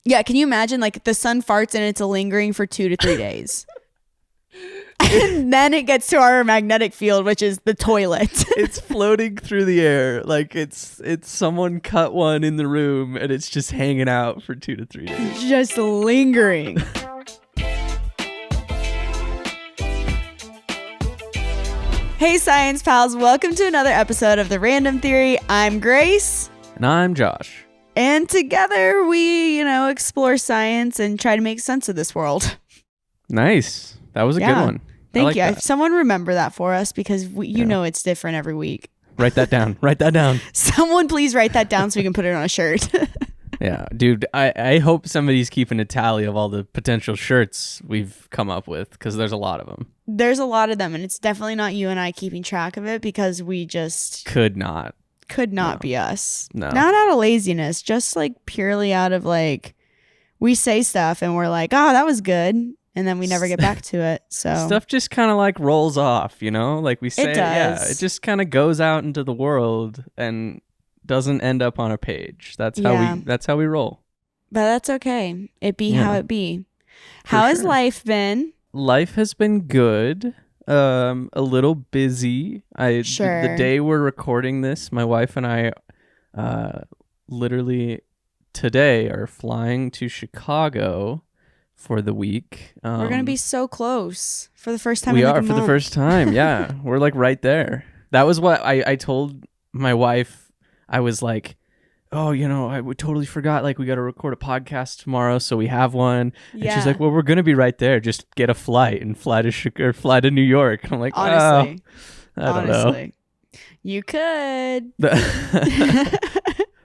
Yeah, can you imagine like the sun farts and it's lingering for 2 to 3 days? And then it gets to our magnetic field, which is the toilet. It's floating through the air like it's someone cut one in the room and it's just hanging out for 2 to 3 days. Just lingering. Hey, science pals. Welcome to another episode of The Random Theory. I'm Grace. And I'm Josh. And together we, explore science and try to make sense of this world. Nice. That was a good one. Thank you. Someone remember that for us because it's different every week. Write that down. Write that down. Someone please write that down so we can put it on a shirt. Yeah, dude, I hope somebody's keeping a tally of all the potential shirts we've come up with because there's a lot of them. There's a lot of them, and it's definitely not you and I keeping track of it because we just could not be us. No. Not out of laziness, just like purely out of like we say stuff and we're like, oh, that was good. And then we never get back to it. So stuff just kind of like rolls off, like we say. It does. Yeah, it just kind of goes out into the world and doesn't end up on a page. That's how we roll. But that's okay. It be how it be. How has life been? Life has been good. A little busy. The day we're recording this, my wife and I literally today are flying to Chicago for the week. We're gonna be so close for the first time. We are for the first time. Yeah, we're like right there. That was what I told my wife. I was like, oh, I totally forgot. Like, we got to record a podcast tomorrow, so we have one. And she's like, well, we're gonna be right there. Just get a flight and fly to New York. And I'm like, honestly, I don't know. You could.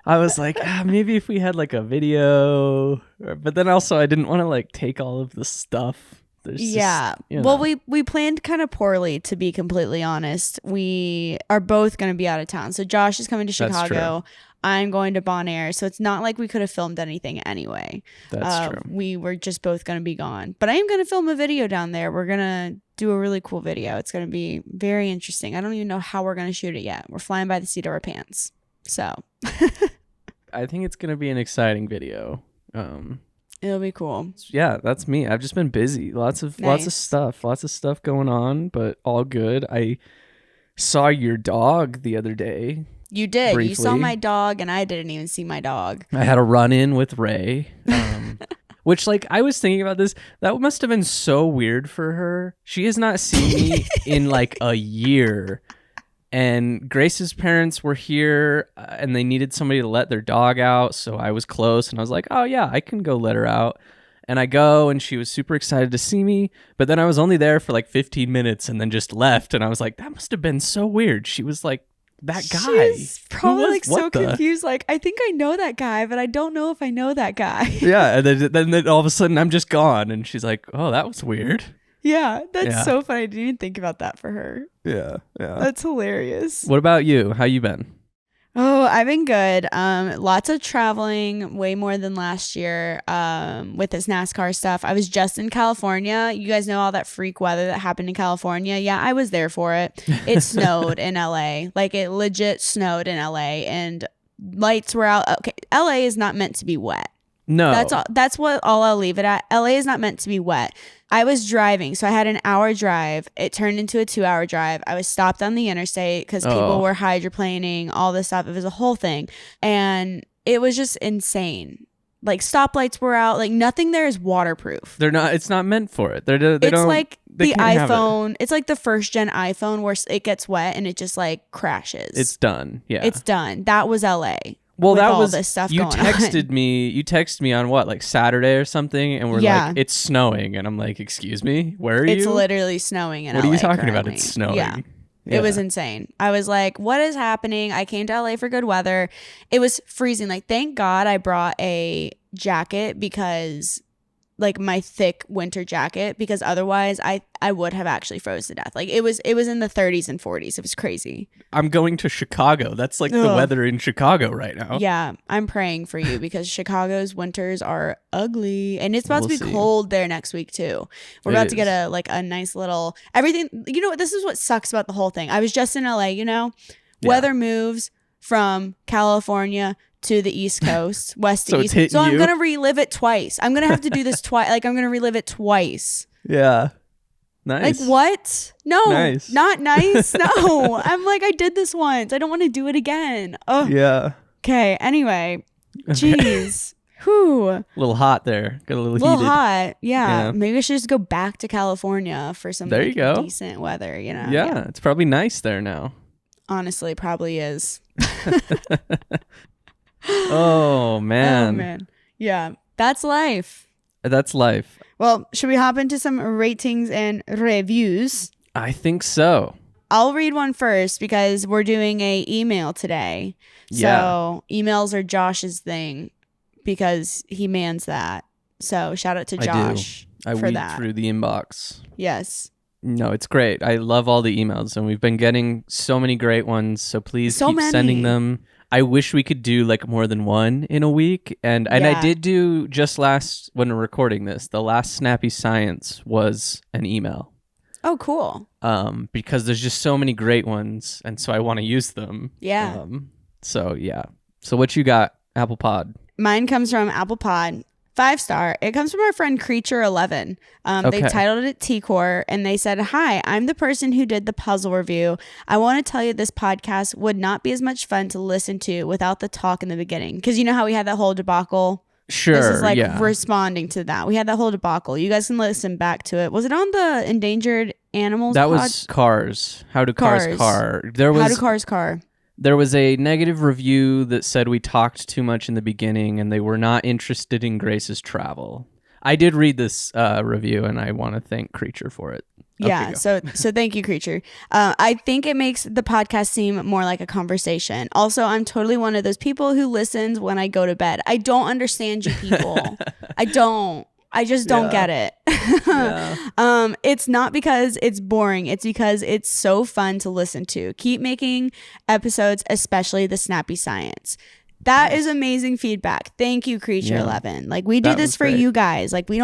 I was like, maybe if we had like a video, but then also I didn't want to like take all of the stuff. Well, we planned kind of poorly, to be completely honest. We are both going to be out of town. So Josh is coming to Chicago. I'm going to Bonaire. So it's not like we could have filmed anything anyway. That's true. We were just both going to be gone. But I am going to film a video down there. We're going to do a really cool video. It's going to be very interesting. I don't even know how we're going to shoot it yet. We're flying by the seat of our pants. So I think it's going to be an exciting video. It'll be cool. Yeah, that's me. I've just been busy. Lots of stuff going on, but all good. I saw your dog the other day. You did. Briefly. You saw my dog, and I didn't even see my dog. I had a run-in with Ray, which, like, I was thinking about this. That must have been so weird for her. She has not seen me in, like, a year. And Grace's parents were here and they needed somebody to let their dog out. So I was close and I was like, oh yeah, I can go let her out. And I go and she was super excited to see me. But then I was only there for like 15 minutes and then just left. And I was like, that must have been so weird. She was like, that guy. She's probably like so confused. Like, I think I know that guy, but I don't know if I know that guy. Yeah. And then all of a sudden I'm just gone. And she's like, oh, that was weird. Yeah, that's so funny. I didn't even think about that for her. Yeah. That's hilarious. What about you? How you been? Oh, I've been good. Lots of traveling, way more than last year with this NASCAR stuff. I was just in California. You guys know all that freak weather that happened in California? Yeah, I was there for it. It snowed in LA. Like, it legit snowed in LA and lights were out. Okay, LA is not meant to be wet. No. That's what I'll leave it at. LA is not meant to be wet. I was driving, so I had an hour drive. It turned into a 2-hour drive. I was stopped on the interstate because people were hydroplaning, all this stuff. It was a whole thing. And it was just insane. Like, stoplights were out. Like, nothing there is waterproof. They're not. It's not meant for it. It's like the iPhone. It's like the first gen iPhone where it gets wet and it just like crashes. It's done. Yeah. It's done. That was LA. Well, that was this stuff. You texted me on what, like Saturday or something, and we're like, it's snowing, and I'm like, excuse me, where are you? It's literally snowing in LA. What are you talking currently. about? It's snowing. Yeah. It was insane. I was like, what is happening? I came to LA for good weather. It was freezing. Like, thank God I brought a jacket because like my thick winter jacket, because otherwise I would have actually froze to death. Like, it was in the 30s and 40s. It was crazy. I'm going to Chicago. That's like the weather in Chicago right now. Yeah, I'm praying for you because Chicago's winters are ugly, and it's about to be cold there next week too. We're about to get a nice little everything. You know what? This is what sucks about the whole thing. I was just in LA. Weather moves from California to the East Coast, west So to it's east. hitting So I'm you. gonna relive it twice. I'm gonna have to do this twice. Like I'm gonna relive it twice. Yeah. Nice. Like what? No, Nice. not nice. No, I'm like I did this once. I don't want to do it again. Oh, Yeah. okay. Anyway, jeez, whew, A little hot there. Got a little little heated. hot. Yeah. Yeah. Maybe I should just go back to California for some There like, you go. decent weather. You know. Yeah, it's probably nice there now. Honestly, probably is. Oh man. Oh man. Yeah, that's life. That's life. Well, should we hop into some ratings and reviews? I think so. I'll read one first because we're doing a email today. Yeah. So emails are Josh's thing because he mans that. So shout out to Josh I for weed that. through the inbox. Yes. No, it's great. I love all the emails, and we've been getting so many great ones. So please So keep sending many. them. I wish we could do like more than one in a week, and I Yeah. did do just last when we're recording this. The last Snappy Science was an email. Oh, cool. Because there's just so many great ones, and so I want to use them. Yeah. So yeah. So what you got, Apple Pod? Mine comes from Apple Pod. 5-star. It comes from our friend Creature11. They Okay. titled it TKOR, and they said, "Hi, I'm the person who did the puzzle review. I want to tell you this podcast would not be as much fun to listen to without the talk in the beginning." Because you know how we had that whole debacle? Sure. This is like yeah. responding to that. We had that whole debacle. You guys can listen back to it. Was it on the Endangered Animals That pod? was Cars. How do cars Cars. car? How do cars car? There was a negative review that said we talked too much in the beginning and they were not interested in Grace's travel. I did read this review and I want to thank Creature for it. Okay, Yeah, go. so thank you, Creature. I think it makes the podcast seem more like a conversation. Also, I'm totally one of those people who listens when I go to bed. I don't understand you people. I don't. I just don't get it. Yeah. It's not because it's boring. It's because it's so fun to listen to. Keep making episodes, especially the Snappy Science. That is amazing feedback. Thank you, Creature11. Like we do That this was for great. you guys. Like we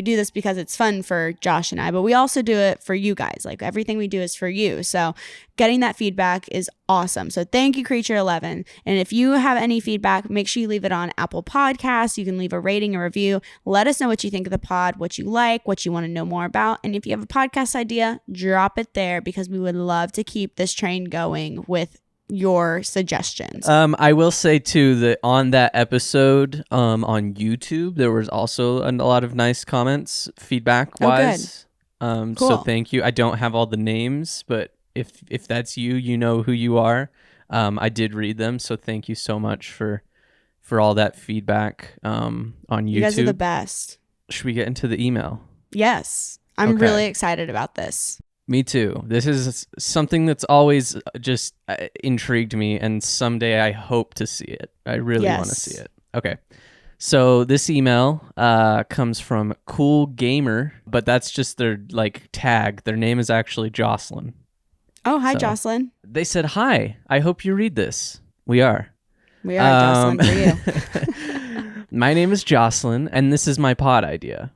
do this because it's fun for Josh and I, but we also do it for you guys. Like everything we do is for you. So getting that feedback is awesome. So thank you, Creature11. And if you have any feedback, make sure you leave it on Apple Podcasts. You can leave a rating, a review. Let us know what you think of the pod, what you like, what you want to know more about. And if you have a podcast idea, drop it there because we would love to keep this train going with your suggestions. I will say too that on that episode on YouTube there was also a lot of nice comments feedback wise. Cool. So thank you. I don't have all the names, but if that's you, you know who you are. I did read them, so thank you so much for all that feedback on YouTube. You guys are the best. Should we get into the email? Yes. I'm Okay. really excited about this. Me too. This is something that's always just intrigued me, and someday I hope to see it. I really want to Yes. see it. Okay. So this email comes from Cool Gamer, but that's just their like tag. Their name is actually Jocelyn. Oh, hi, So- Jocelyn. They said, "Hi, I hope you read this." We are. We are Jocelyn for you. My name is Jocelyn, and this is my pod idea.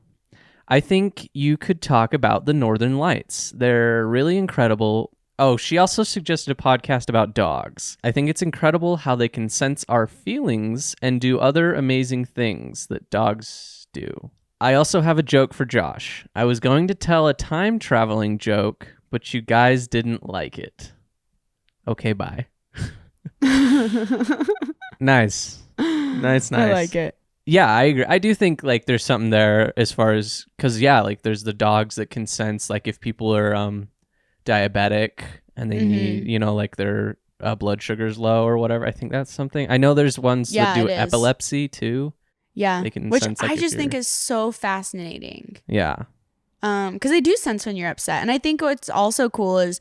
I think you could talk about the Northern Lights. They're really incredible. Oh, she also suggested a podcast about dogs. I think it's incredible how they can sense our feelings and do other amazing things that dogs do. I also have a joke for Josh. I was going to tell a time traveling joke, but you guys didn't like it. Okay, bye. Nice. Nice. I like it. Yeah, I agree. I do think like there's something there as far as because like there's the dogs that can sense like if people are diabetic and they need like their blood sugar's low or whatever. I think that's something. I know there's ones that do it is. epilepsy too. Yeah. They can Which sense, like, I if just think you're- is so fascinating. Yeah. Because they do sense when you're upset. And I think what's also cool is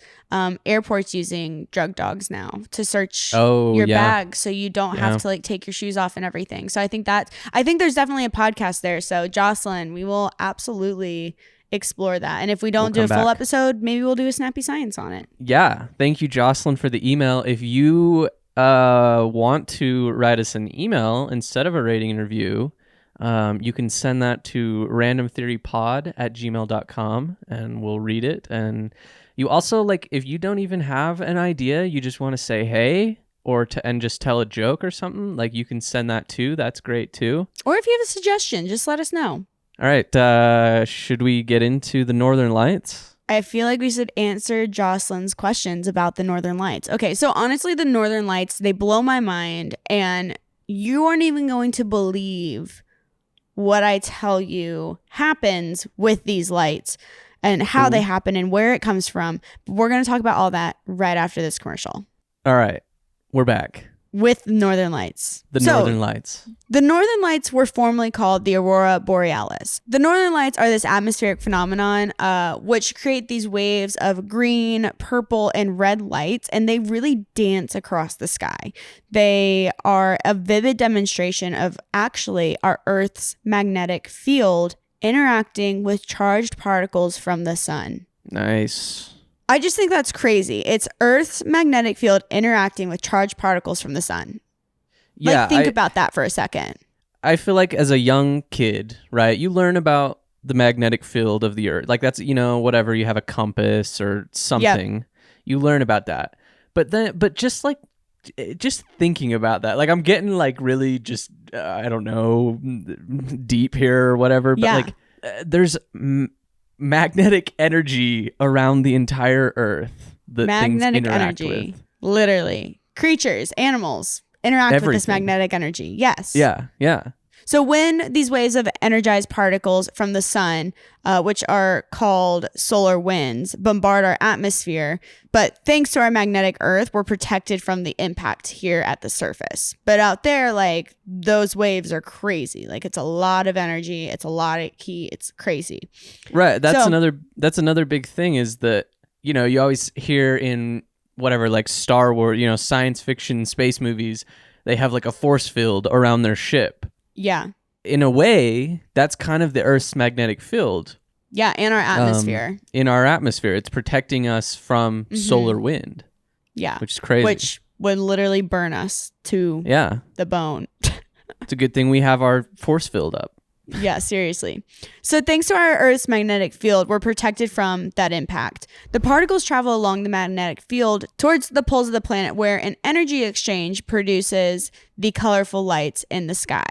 airports using drug dogs now to search your bag so you don't have to like take your shoes off and everything. So I think there's definitely a podcast there. So Jocelyn, we will absolutely explore that. And if we don't do a come full back. episode, maybe we'll do a Snappy Science on it. Yeah. Thank you, Jocelyn, for the email. If you want to write us an email instead of a rating and review, you can send that to randomtheorypod@gmail.com and we'll read it. And you also, like, if you don't even have an idea, you just want to say hey, and just tell a joke or something, like you can send that too. That's great too. Or if you have a suggestion, just let us know. All right. Should we get into the Northern Lights? I feel like we should answer Jocelyn's questions about the Northern Lights. Okay, so honestly, the Northern Lights, they blow my mind, and you aren't even going to believe what I tell you happens with these lights and how they happen and where it comes from. But we're going to talk about all that right after this commercial. All right, we're back. With Northern Lights. Northern Lights. The Northern Lights were formerly called the Aurora Borealis. The Northern Lights are this atmospheric phenomenon which create these waves of green, purple, and red lights, and they really dance across the sky. They are a vivid demonstration of actually our Earth's magnetic field interacting with charged particles from the sun. Nice. I just think that's crazy. It's Earth's magnetic field interacting with charged particles from the sun. Yeah, like, think about that for a second. I feel like as a young kid, right, you learn about the magnetic field of the Earth. Like that's, whatever, you have a compass or something. Yep. You learn about that. But just thinking about that, like I'm getting like really just, I don't know, deep here or whatever. But like there's magnetic energy around the entire Earth that magnetic things interact energy with. Literally creatures, animals interact Everything. with this magnetic energy. Yes. Yeah. So when these waves of energized particles from the sun, which are called solar winds, bombard our atmosphere, but thanks to our magnetic Earth, we're protected from the impact here at the surface. But out there, like, those waves are crazy. Like, it's a lot of energy. It's a lot of heat. It's crazy. Right. That's another big thing is that, you always hear in whatever, like Star Wars, science fiction space movies, they have like a force field around their ship. Yeah. In a way, that's kind of the Earth's magnetic field. Yeah, in our atmosphere. In our atmosphere. It's protecting us from solar wind. Yeah. Which is crazy. Which would literally burn us to the bone. It's a good thing we have our force field up. Yeah, seriously. So thanks to our Earth's magnetic field, we're protected from that impact. The particles travel along the magnetic field towards the poles of the planet where an energy exchange produces the colorful lights in the sky.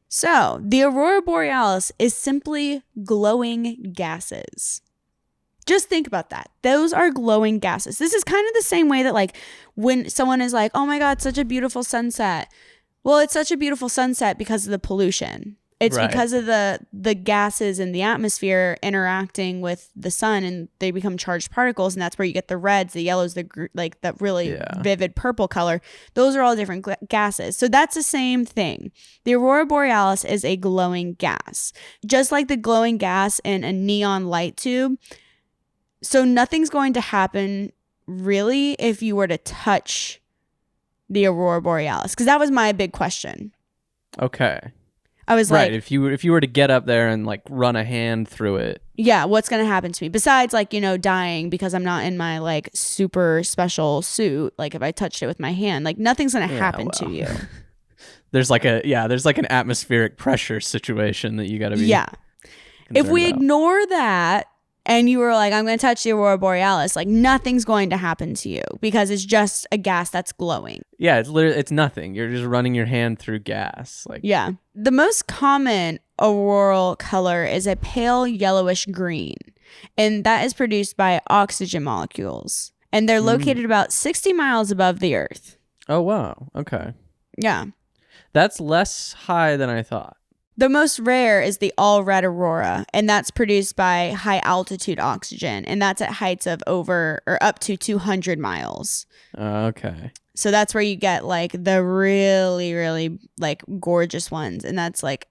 So, the Aurora Borealis is simply glowing gases. Just think about that. Those are glowing gases. This is kind of the same way that, like, when someone is like, oh my God, such a beautiful sunset. Well, it's such a beautiful sunset because of the pollution. It's because of the gases in the atmosphere interacting with the sun, and they become charged particles, and that's where you get the reds, the yellows, like that really vivid purple color. Those are all different gases. So that's the same thing. The Aurora Borealis is a glowing gas, just like the glowing gas in a neon light tube. So nothing's going to happen really if you were to touch the Aurora Borealis, because that was my big question. Okay. I was like, if you were to get up there and like run a hand through it. Yeah, what's going to happen to me? Besides like, dying because I'm not in my like super special suit. Like if I touched it with my hand, like nothing's going to happen to you. There's like an atmospheric pressure situation that you got to be. Yeah. If we ignore that and you were like, I'm going to touch the Aurora Borealis, like nothing's going to happen to you because it's just a gas that's glowing. Yeah, it's nothing. You're just running your hand through gas. Like yeah. The most common auroral color is a pale yellowish green, and that is produced by oxygen molecules. And they're located about 60 miles above the Earth. Oh, wow. Okay. Yeah. That's less high than I thought. The most rare is the all-red aurora, and that's produced by high-altitude oxygen, and that's at heights of over or up to 200 miles. Okay. So that's where you get like the really, really like gorgeous ones, and that's like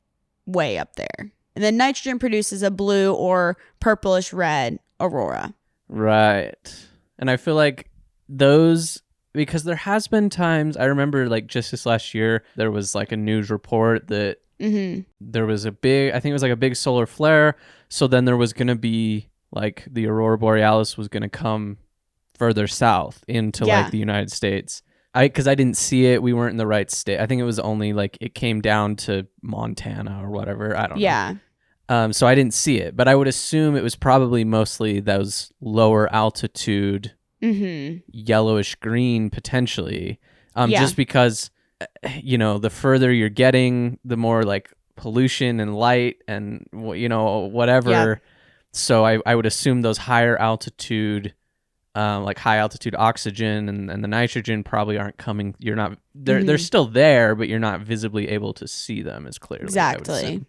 way up there. And then nitrogen produces a blue or purplish red aurora. Right. And I feel like those, because there has been times, I remember like just this last year, there was like a news report that there was I think it was like a big solar flare. So then there was going to be like the Aurora Borealis was going to come further south into like the United States. Because I didn't see it. We weren't in the right state. I think it was only like it came down to Montana or whatever. I don't know. So I didn't see it. But I would assume it was probably mostly those lower altitude yellowish green potentially. Yeah. Just because, the further you're getting, the more like pollution and light and, whatever. Yep. So I would assume those higher altitude, like high altitude oxygen and the nitrogen probably aren't coming. You're not, they're still there, but you're not visibly able to see them as clearly. Exactly.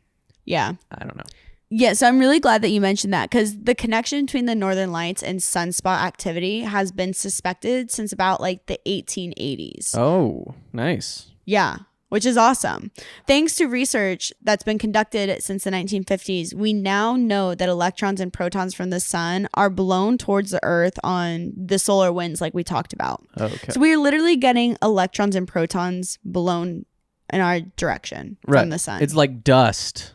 Yeah. I don't know. Yeah, so I'm really glad that you mentioned that, because the connection between the northern lights and sunspot activity has been suspected since about like the 1880s. Oh, nice. Yeah, which is awesome. Thanks to research that's been conducted since the 1950s, we now know that electrons and protons from the sun are blown towards the earth on the solar winds like we talked about. Okay. So we're literally getting electrons and protons blown in our direction from the sun. It's like dust,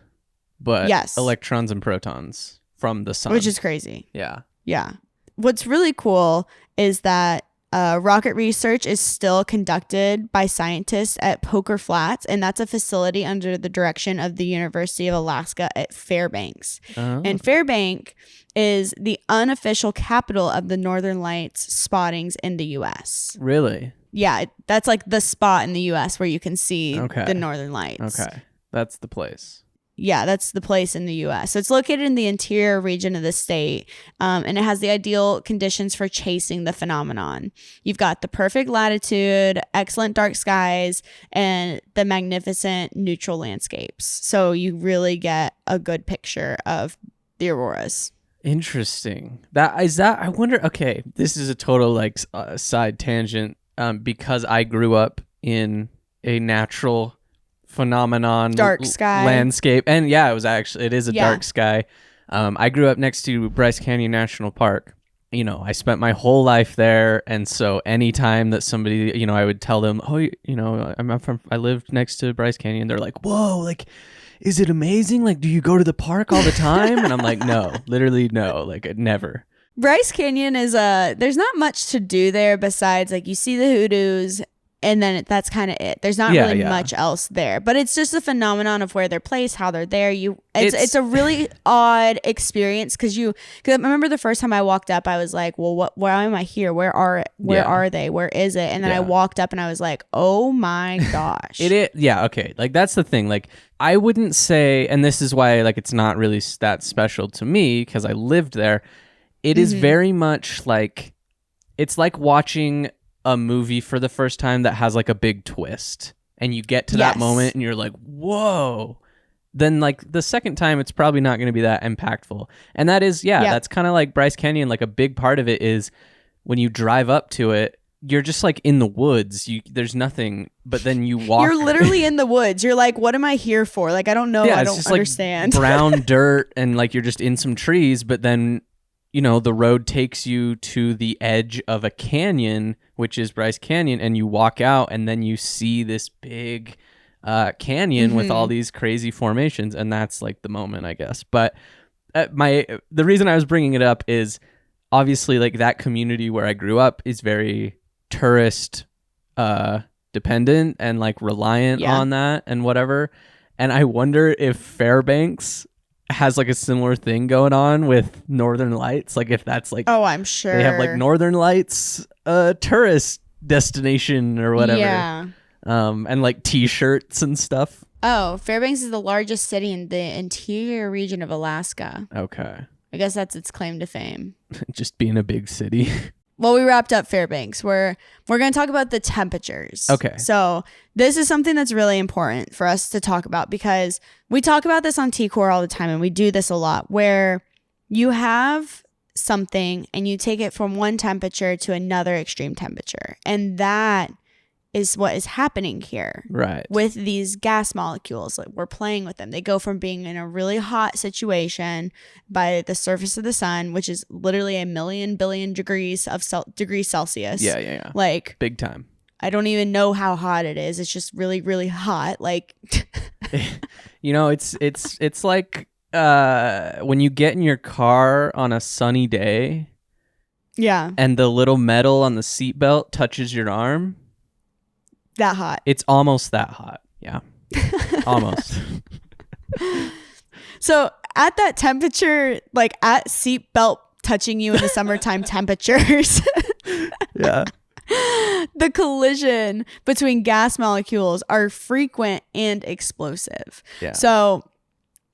but yes, electrons and protons from the sun. Which is crazy. Yeah. Yeah. What's really cool is that rocket research is still conducted by scientists at Poker Flats, and that's a facility under the direction of the University of Alaska at Fairbanks. Oh. And Fairbanks is the unofficial capital of the Northern Lights spottings in the U.S. Really? Yeah, that's like the spot in the U.S. where you can see the Northern Lights. Okay. That's the place. Yeah, that's the place in the U.S. So it's located in the interior region of the state, and it has the ideal conditions for chasing the phenomenon. You've got the perfect latitude, excellent dark skies, and the magnificent neutral landscapes. So you really get a good picture of the auroras. Interesting. I wonder, okay, this is a total like side tangent, because I grew up in a natural phenomenon dark sky landscape, and it is a dark sky. I grew up next to Bryce Canyon National Park. I spent my whole life there, and so anytime that somebody, I would tell them, oh, I lived next to Bryce Canyon, they're like, whoa, like, is it amazing? Like, do you go to the park all the time? And I'm like, no, literally no, like, never. Bryce Canyon is there's not much to do there besides like you see the hoodoos, and then that's kind of it. There's not really much else there, but it's just a phenomenon of where they're placed, how they're there. It's a really odd experience because I remember the first time I walked up, I was like, well, why am I here? Where are they? Where is it? And then I walked up and I was like, oh my gosh. Yeah. Okay. Like that's the thing. Like I wouldn't say, and this is why like it's not really that special to me because I lived there. It is very much like, it's like watching a movie for the first time that has like a big twist, and you get to that moment and you're like, whoa. Then like the second time it's probably not going to be that impactful. And that is that's kind of like Bryce Canyon. Like a big part of it is when you drive up to it, you're just like in the woods. There's nothing, but then you walk. You're literally in the woods. You're like, what am I here for? Like I don't know. I don't understand. Like brown dirt, and like you're just in some trees, but then the road takes you to the edge of a canyon, which is Bryce Canyon, and you walk out, and then you see this big canyon with all these crazy formations, and that's like the moment, I guess. But the reason I was bringing it up is obviously like that community where I grew up is very tourist dependent and like reliant on that and whatever. And I wonder if Fairbanks has like a similar thing going on with Northern Lights, like if that's like, oh, I'm sure they have like Northern Lights tourist destination or whatever, and like t-shirts and stuff. Oh, Fairbanks is the largest city in the interior region of Alaska. Okay, I guess that's its claim to fame. Just being a big city. Well, we wrapped up Fairbanks. We're going to talk about the temperatures. Okay. So this is something that's really important for us to talk about because we talk about this on TKOR all the time, and we do this a lot where you have something and you take it from one temperature to another extreme temperature. And that is what is happening here. Right. With these gas molecules. Like we're playing with them. They go from being in a really hot situation by the surface of the sun, which is literally a million billion degrees of degrees Celsius. Yeah. Like big time. I don't even know how hot it is. It's just really, really hot. Like it's like when you get in your car on a sunny day. Yeah. And the little metal on the seatbelt touches your arm. That hot. It's almost that hot. Yeah. Almost. So at that temperature, like at seatbelt touching you in the summertime temperatures. Yeah. The collision between gas molecules are frequent and explosive. Yeah. So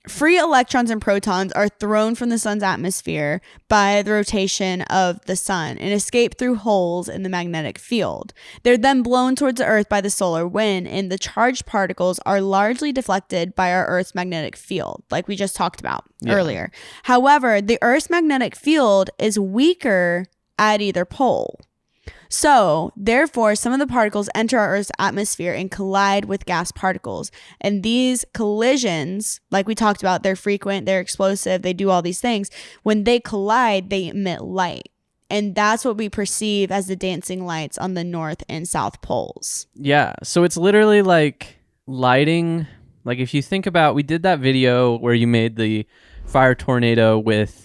free electrons and protons are thrown from the sun's atmosphere by the rotation of the sun and escape through holes in the magnetic field. They're then blown towards the Earth by the solar wind, and the charged particles are largely deflected by our Earth's magnetic field, like we just talked about earlier. However, the Earth's magnetic field is weaker at either pole. So, therefore, some of the particles enter our Earth's atmosphere and collide with gas particles. And these collisions, like we talked about, they're frequent, they're explosive, they do all these things. When they collide, they emit light. And that's what we perceive as the dancing lights on the North and South poles. Yeah. So it's literally like lighting. Like if you think about, we did that video where you made the fire tornado with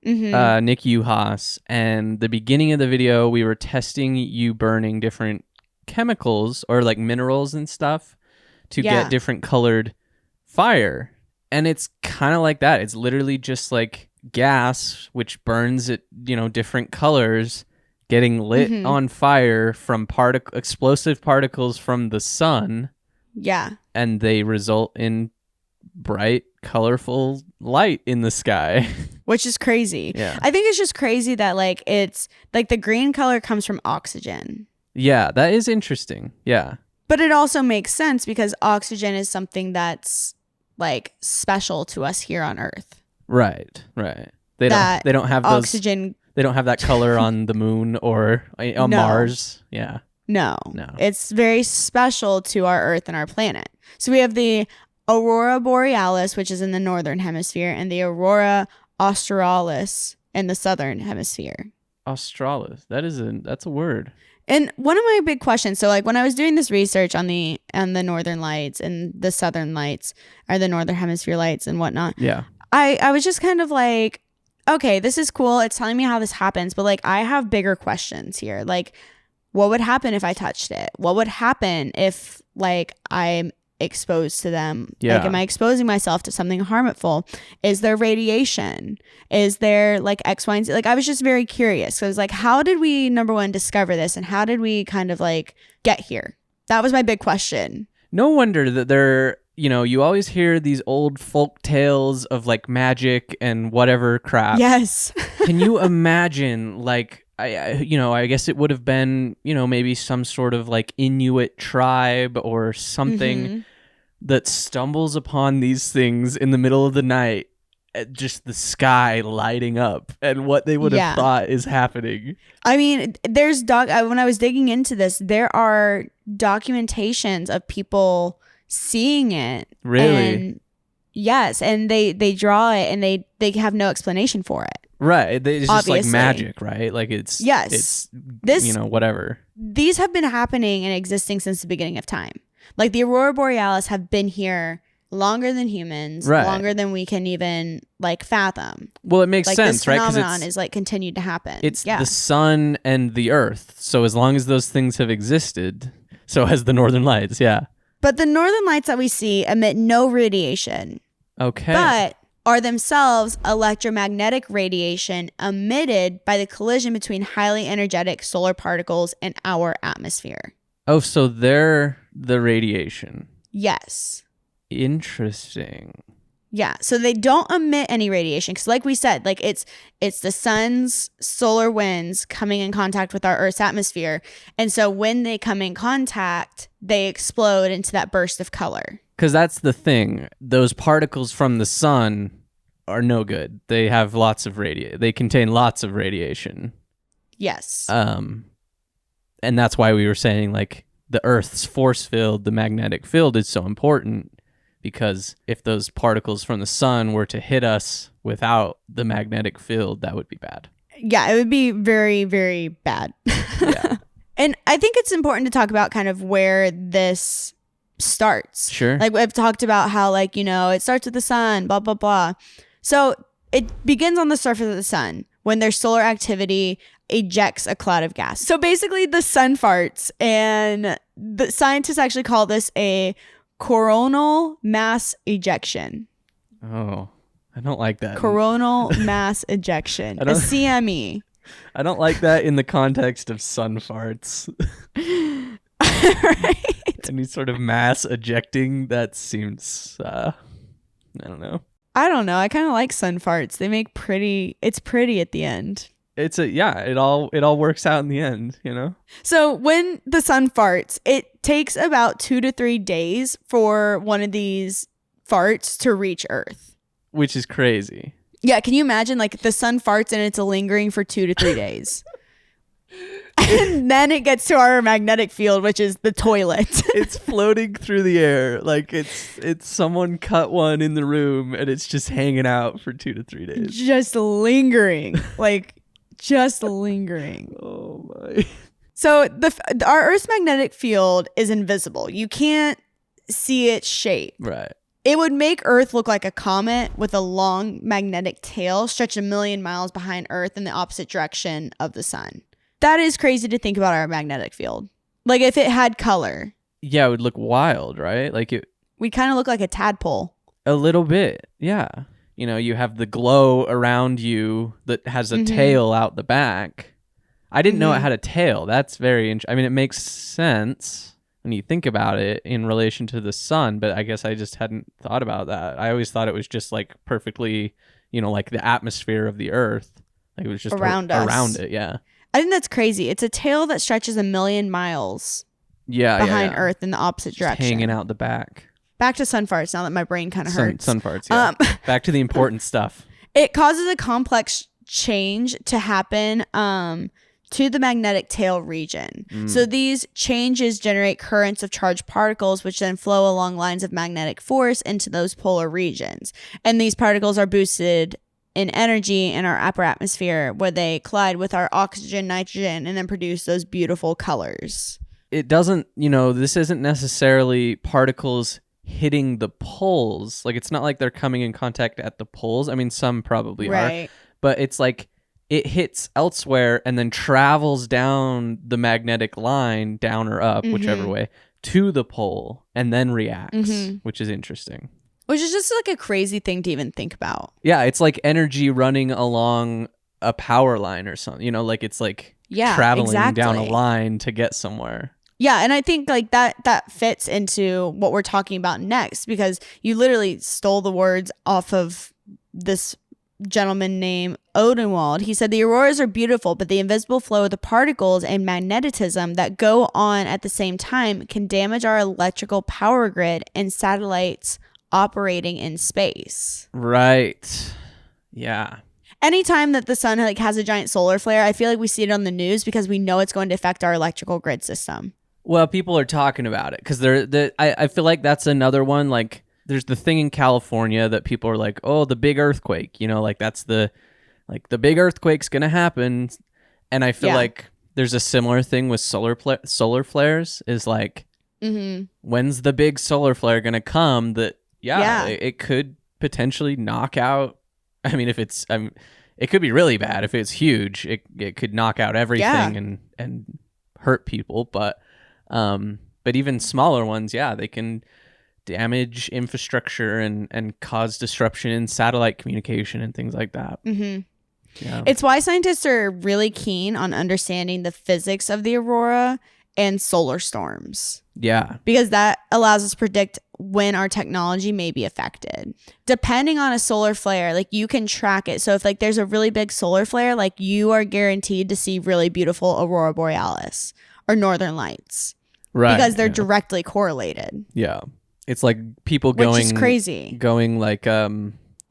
Nick Uhas, and the beginning of the video we were testing you burning different chemicals or like minerals and stuff to get different colored fire, and it's kind of like that. It's literally just like gas which burns at different colors getting lit on fire from explosive particles from the sun, and they result in bright, colorful light in the sky. Which is crazy. Yeah. I think it's just crazy that like it's like the green color comes from oxygen. Yeah, that is interesting. Yeah. But it also makes sense because oxygen is something that's like special to us here on Earth. Right. They don't have those oxygen. They don't have that color on the moon or on Mars. Yeah. No. It's very special to our Earth and our planet. So we have the Aurora Borealis, which is in the northern hemisphere, and the Aurora Australis in the southern hemisphere. Australis. That's a word. And one of my big questions, so like when I was doing this research on the northern lights and the southern lights, or the northern hemisphere lights and whatnot, I was just kind of like, okay, this is cool. It's telling me how this happens, but like I have bigger questions here. Like, what would happen if I touched it? What would happen if like I'm exposed to them? Like, am I exposing myself to something harmful? Is there radiation? Is there like X, Y, and Z? Like, I was just very curious. So I was like, how did we, number one, discover this? And how did we kind of like get here? That was my big question. No wonder that they're, you always hear these old folk tales of like magic and whatever crap. Yes. Can you imagine like, I guess it would have been, maybe some sort of like Inuit tribe or something that stumbles upon these things in the middle of the night, just the sky lighting up, and what they would have thought is happening. I mean, there's when I was digging into this, there are documentations of people seeing it. Really? And yes, and they draw it, and they have no explanation for it. Right. It's just Obviously. like magic, right? Like it's whatever. These have been happening and existing since the beginning of time. Like the Aurora Borealis have been here longer than humans, longer than we can even like fathom. Well, it makes like, sense, this right? phenomenon is like continued to happen. It's the sun and the earth. So as long as those things have existed, so has the northern lights, But the northern lights that we see emit no radiation. Okay. But are themselves electromagnetic radiation emitted by the collision between highly energetic solar particles in our atmosphere. Oh, so they're the radiation. Yes. Interesting. Yeah, so they don't emit any radiation because like we said, like it's the sun's solar winds coming in contact with our Earth's atmosphere. And so when they come in contact, they explode into that burst of color. Because that's the thing. Those particles from the sun are no good. They have lots of they contain lots of radiation. Yes. And that's why we were saying like the Earth's force field, the magnetic field is so important. Because if those particles from the sun were to hit us without the magnetic field, that would be bad. Yeah, it would be very, very bad. Yeah. And I think it's important to talk about kind of where this starts. Sure. Like we've talked about how like, it starts with the sun, blah, blah, blah. So it begins on the surface of the sun when their solar activity ejects a cloud of gas. So basically the sun farts, and the scientists actually call this a coronal mass ejection. Oh, I don't like that. Coronal mass ejection. A CME. I don't like that in the context of sun farts. Right? Any sort of mass ejecting, that seems, I don't know. I don't know. I kind of like sun farts. They make it's pretty at the end. It all works out in the end, you know? So when the sun farts, it takes about 2 to 3 days for one of these farts to reach Earth. Which is crazy. Yeah, can you imagine like the sun farts and it's lingering for 2 to 3 days? And then it gets to our magnetic field, which is the toilet. It's floating through the air. Like it's someone cut one in the room and it's just hanging out for 2 to 3 days. Just lingering. Just lingering. Oh my. So our Earth's magnetic field is invisible. You can't see its shape. Right. It would make Earth look like a comet with a long magnetic tail stretched 1 million miles behind Earth in the opposite direction of the sun. That is crazy to think about our magnetic field. Like if it had color. Yeah, it would look wild, right? Like We'd kind of look like a tadpole. a little bit. Yeah. You know, you have the glow around you that has a tail out the back. I didn't know it had a tail. That's very interesting. I mean, it makes sense when you think about it in relation to the sun, but I guess I just hadn't thought about that. I always thought it was just like perfectly, you know, like the atmosphere of the Earth. Like it was just around us. Around it, yeah. I think that's crazy. It's a tail that stretches 1 million miles behind Earth in the opposite direction. Hanging out the back. Back to sun farts now that my brain kind of hurts. Sun farts, yeah. Back to the important stuff. It causes a complex change to happen to the magnetic tail region. So these changes generate currents of charged particles, which then flow along lines of magnetic force into those polar regions. And these particles are boosted in energy in our upper atmosphere, where they collide with our oxygen, nitrogen, and then produce those beautiful colors. It doesn't, you know, this isn't necessarily particles hitting the poles. Like, it's not like they're coming in contact at the poles. I mean, some probably are. But it's like it hits elsewhere and then travels down the magnetic line, down or up, whichever way, to the pole and then reacts, which is interesting. Which is just like a crazy thing to even think about. Yeah, it's like energy running along a power line or something. You know, like it's like traveling down a line to get somewhere. Yeah, and I think like that fits into what we're talking about next, because you literally stole the words off of this gentleman named Odenwald. He said the auroras are beautiful, but the invisible flow of the particles and magnetism that go on at the same time can damage our electrical power grid and satellites operating in space. Right. Yeah. Anytime that the sun like has a giant solar flare, I feel like we see it on the news because we know it's going to affect our electrical grid system. Well, people are talking about it because I feel like that's another one. Like, there's the thing in California that people are like, oh, the big earthquake, you know, like that's the big earthquake's going to happen. And I feel like there's a similar thing with solar flares is like, when's the big solar flare going to come that, it could potentially knock out. I mean, if it's, it could be really bad. If it's huge, it could knock out everything and hurt people. But even smaller ones, they can damage infrastructure and cause disruption in satellite communication and things like that. Yeah. It's why scientists are really keen on understanding the physics of the aurora and solar storms. Yeah. Because that allows us to predict when our technology may be affected. Depending on a solar flare, like you can track it. So if like there's a really big solar flare, like you are guaranteed to see really beautiful aurora borealis or northern lights. Right. Because they're directly correlated. Yeah. It's like people going, which is crazy. Going like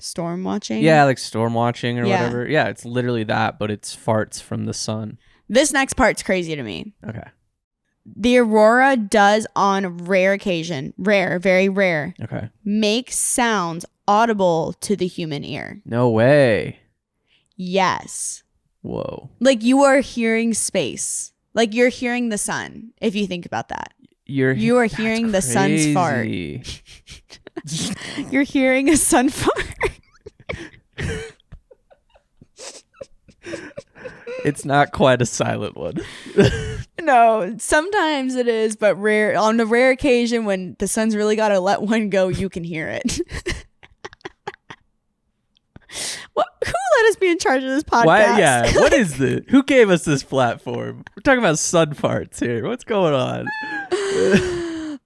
storm watching. Yeah, like storm watching or whatever. Yeah, it's literally that, but it's farts from the sun. This next part's crazy to me. Okay. The aurora does on rare occasion, very rare, make sounds audible to the human ear. No way. Yes. Whoa. Like you are hearing space. Like you're hearing the sun, if you think about that. You are hearing the sun's fart. You're hearing a sun fart. It's not quite a silent one. No, sometimes it is, but rare. On a rare occasion when the sun's really got to let one go, you can hear it. Who let us be in charge of this podcast. Why? Yeah. What is this? Who gave us this platform? We're talking about sun farts here. What's going on?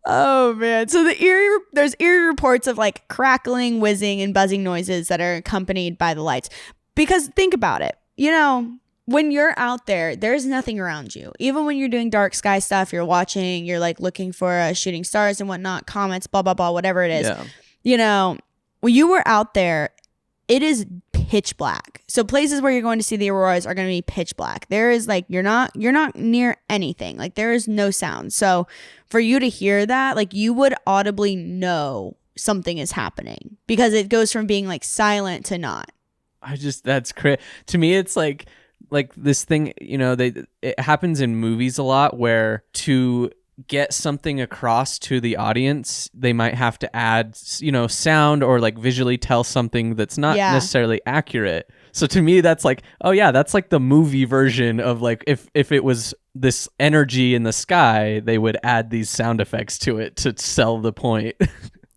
Oh man. So there's eerie reports of like crackling, whizzing, and buzzing noises that are accompanied by the lights. Because think about it. You know, when you're out there, there's nothing around you. Even when you're doing dark sky stuff, you're watching, you're like looking for shooting stars and whatnot, comets, blah, blah, blah, whatever it is. Yeah. You know, when you were out there, it is pitch black. So places where you're going to see the auroras are going to be pitch black. There is like, you're not near anything. Like there is no sound. So for you to hear that, like you would audibly know something is happening because it goes from being like silent to not. That's crazy. To me, it's like this thing, you know, it happens in movies a lot where to get something across to the audience, they might have to add, you know, sound or like visually tell something that's not necessarily accurate. So to me, that's like, oh yeah, that's like the movie version of like, if it was this energy in the sky, they would add these sound effects to it to sell the point.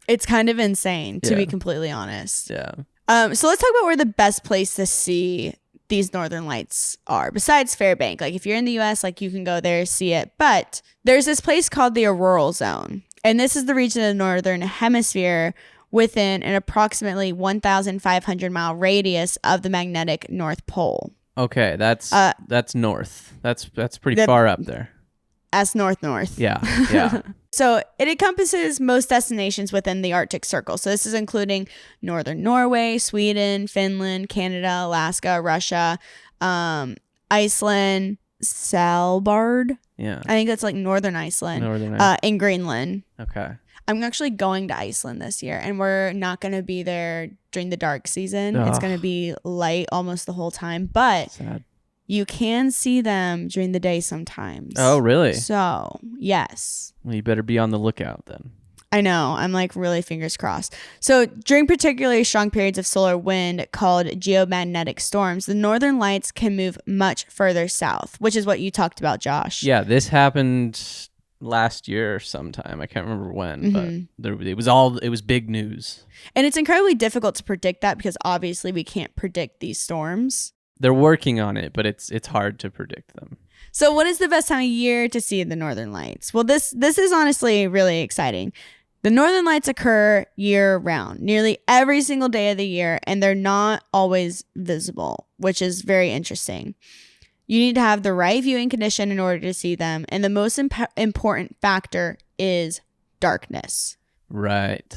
It's kind of insane, to be completely honest. Yeah. So let's talk about where the best place to see these northern lights are besides Fairbank. Like if you're in the US, like you can go there, see it. But there's this place called the auroral zone. And this is the region of the northern hemisphere within an approximately 1,500 mile radius of the magnetic North Pole. Okay, that's north. That's pretty far up there. That's north. Yeah, yeah. So it encompasses most destinations within the Arctic Circle. So this is including northern Norway, Sweden, Finland, Canada, Alaska, Russia, Iceland, Svalbard. Yeah. I think that's like northern Iceland. And Greenland. Okay. I'm actually going to Iceland this year, and we're not going to be there during the dark season. It's going to be light almost the whole time, but sad. You can see them during the day sometimes. Oh, really? So, yes. Well, you better be on the lookout then. I know. I'm like really fingers crossed. So, during particularly strong periods of solar wind called geomagnetic storms, the northern lights can move much further south, which is what you talked about, Josh. Yeah, this happened last year sometime. I can't remember when, but it was big news. And it's incredibly difficult to predict that because obviously we can't predict these storms. They're working on it, but it's hard to predict them. So what is the best time of year to see the northern lights? Well, this is honestly really exciting. The northern lights occur year round, nearly every single day of the year, and they're not always visible, which is very interesting. You need to have the right viewing condition in order to see them, and the most important factor is darkness. Right.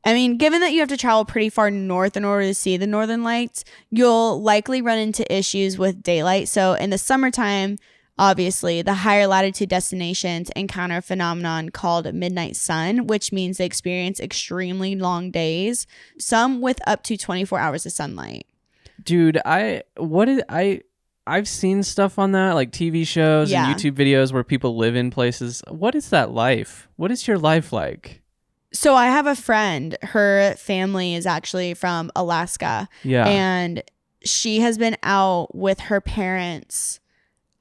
I mean, given that you have to travel pretty far north in order to see the northern lights, you'll likely run into issues with daylight. So in the summertime, obviously, the higher latitude destinations encounter a phenomenon called midnight sun, which means they experience extremely long days, some with up to 24 hours of sunlight. Dude, I've seen stuff on that, like TV shows and YouTube videos where people live in places. What is that life? What is your life like? So I have a friend, her family is actually from Alaska. Yeah. And she has been out with her parents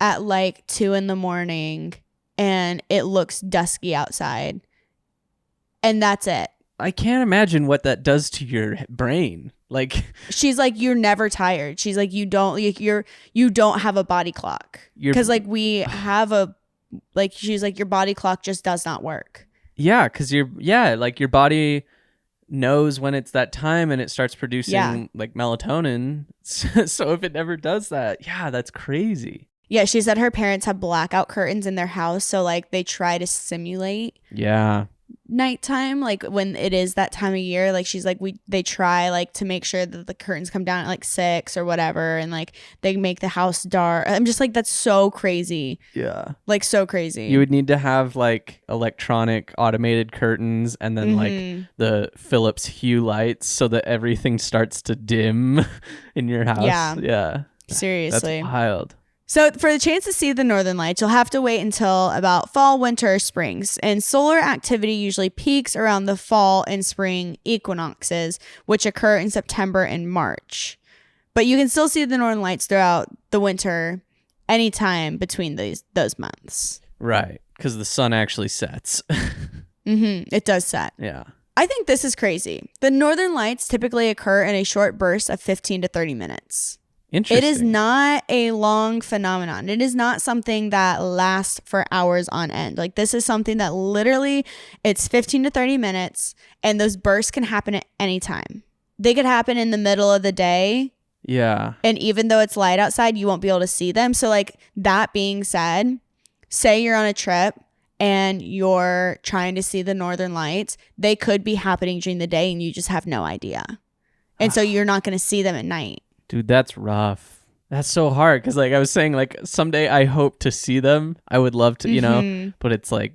at like 2 a.m. and it looks dusky outside. And that's it. I can't imagine what that does to your brain. Like she's like, you're never tired. She's like, you don't have a body clock. Because like we have she's like, your body clock just does not work. Yeah, because your body knows when it's that time and it starts producing like melatonin. So if it never does that, that's crazy. Yeah, she said her parents have blackout curtains in their house. So like they try to simulate nighttime, like when it is that time of year. Like she's like, they try like to make sure that the curtains come down at like 6 or whatever. And like they make the house dark. I'm just like, that's so crazy. Yeah. Like so crazy. You would need to have like electronic automated curtains and then like the Philips Hue lights so that everything starts to dim in your house. Yeah. Seriously. That's wild. So for the chance to see the northern lights, you'll have to wait until about fall, winter, or springs. And solar activity usually peaks around the fall and spring equinoxes, which occur in September and March. But you can still see the northern lights throughout the winter anytime between those months. Right, because the sun actually sets. It does set. Yeah. I think this is crazy. The northern lights typically occur in a short burst of 15 to 30 minutes. Interesting. It is not a long phenomenon. It is not something that lasts for hours on end. Like, this is something that literally, it's 15 to 30 minutes, and those bursts can happen at any time. They could happen in the middle of the day. Yeah. And even though it's light outside, you won't be able to see them. So, like, that being said, say you're on a trip and you're trying to see the northern lights, they could be happening during the day and you just have no idea. And so you're not going to see them at night. Dude, that's rough. That's so hard because, like I was saying, like someday I hope to see them. I would love to, you know, but it's like,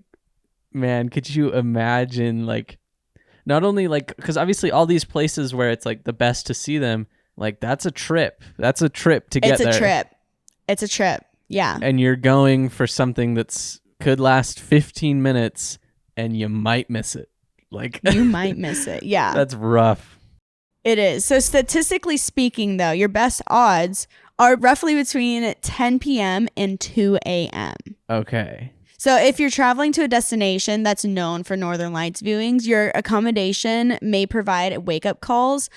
man, could you imagine, like, not only like, because obviously all these places where it's like the best to see them, like that's a trip. That's a trip to get there. It's a trip. Yeah. And you're going for something could last 15 minutes and you might miss it. Like, you might miss it. Yeah. That's rough. It is. So statistically speaking, though, your best odds are roughly between 10 p.m. and 2 a.m. Okay. So if you're traveling to a destination that's known for Northern Lights viewings, your accommodation may provide wake-up calls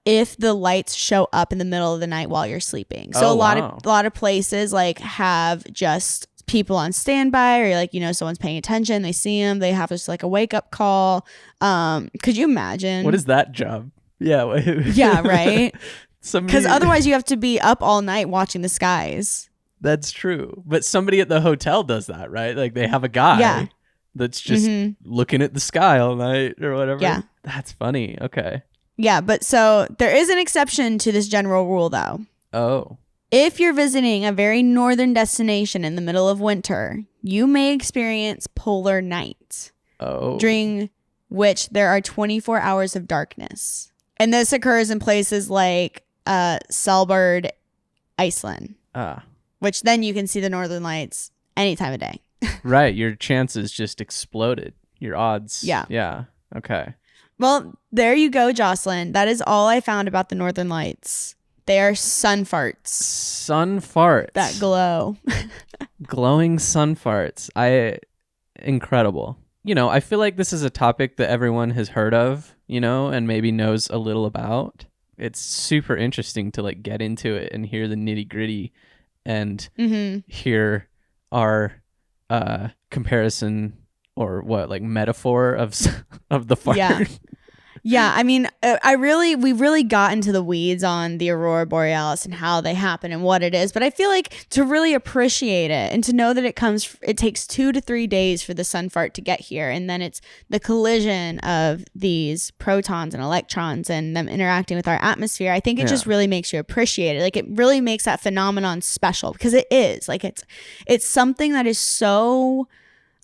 if the lights show up in the middle of the night while you're sleeping. So a lot of places like have just people on standby, or like, you know, someone's paying attention, they see them, they have just like a wake-up call. Could you imagine? What is that job? Yeah. Yeah, right? Because otherwise you have to be up all night watching the skies. That's true. But somebody at the hotel does that, right? Like they have a guy that's just looking at the sky all night or whatever. Yeah. That's funny. Okay. Yeah, but so there is an exception to this general rule, though. Oh. If you're visiting a very northern destination in the middle of winter, you may experience polar night. Oh. During which there are 24 hours of darkness. And this occurs in places like Svalbard, Iceland. Which then you can see the northern lights any time of day. Right. Your chances just exploded. Your odds. Yeah. Yeah. Okay. Well, there you go, Jocelyn. That is all I found about the northern lights. They are sun farts. Sun farts. That glow. Glowing sun farts. Incredible. You know, I feel like this is a topic that everyone has heard of, you know, and maybe knows a little about. It's super interesting to like get into it and hear the nitty gritty and hear our comparison or what, like metaphor of the fart. Yeah. Yeah, I mean, we really got into the weeds on the Aurora Borealis and how they happen and what it is. But I feel like to really appreciate it and to know that it takes 2 to 3 days for the sun fart to get here. And then it's the collision of these protons and electrons and them interacting with our atmosphere. I think it just really makes you appreciate it. Like, it really makes that phenomenon special because it is. Like, it's something that is so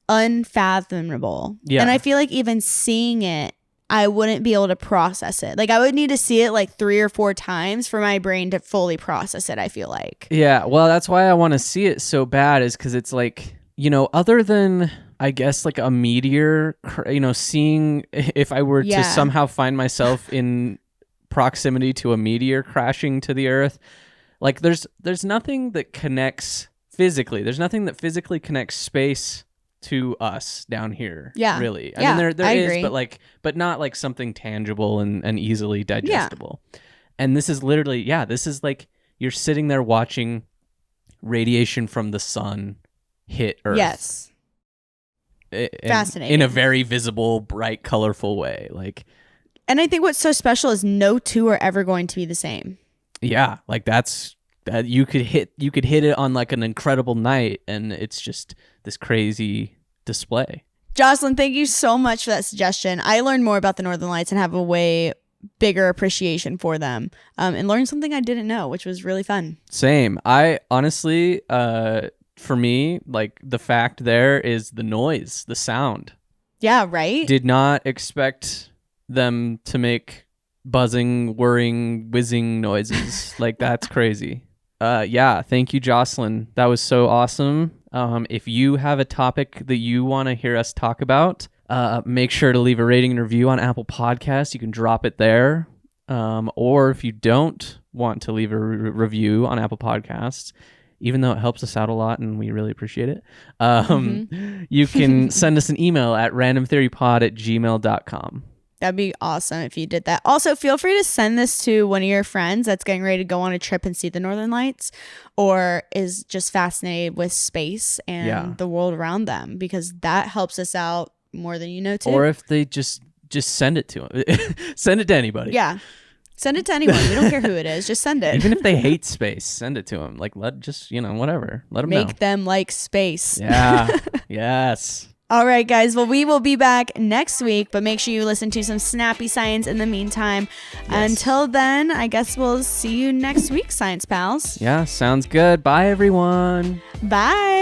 unfathomable. Yeah. And I feel like even seeing it, I wouldn't be able to process it. Like, I would need to see it like 3 or 4 times for my brain to fully process it, I feel like. Yeah, well, that's why I want to see it so bad, is because it's like, you know, other than, I guess, like a meteor, you know, seeing if I were to somehow find myself in proximity to a meteor crashing to the Earth, like there's nothing that connects physically. There's nothing that physically connects space to us down here. Yeah, really. I mean, there is, agree. but not like something tangible and easily digestible. Yeah. And this is literally, this is like you're sitting there watching radiation from the sun hit Earth. Yes. Fascinating. In a very visible, bright, colorful way. Like, and I think what's so special is no two are ever going to be the same. Yeah, like that you could hit it on like an incredible night, and it's just this crazy display. Jocelyn, thank you so much for that suggestion. I learned more about the Northern Lights and have a way bigger appreciation for them, and learned something I didn't know, which was really fun. Same. I honestly, for me, like the fact there is the noise, the sound. Yeah, right? Did not expect them to make buzzing, whirring, whizzing noises. Like, that's crazy. Thank you, Jocelyn. That was so awesome. If you have a topic that you want to hear us talk about, make sure to leave a rating and review on Apple Podcasts. You can drop it there. Or if you don't want to leave a review on Apple Podcasts, even though it helps us out a lot and we really appreciate it, you can send us an email at randomtheorypod@gmail.com. That'd be awesome if you did that. Also, feel free to send this to one of your friends that's getting ready to go on a trip and see the Northern Lights, or is just fascinated with space and the world around them, because that helps us out more than you know too. Or if they just send it to them. Send it to anybody. Yeah. Send it to anyone. We don't care who it is. Just send it. Even if they hate space, send it to them. Like, whatever. Let them know. Make them like space. Yeah. Yes. All right, guys. Well, we will be back next week, but make sure you listen to some snappy science in the meantime. Yes. Until then, I guess we'll see you next week, Science Pals. Yeah, sounds good. Bye, everyone. Bye.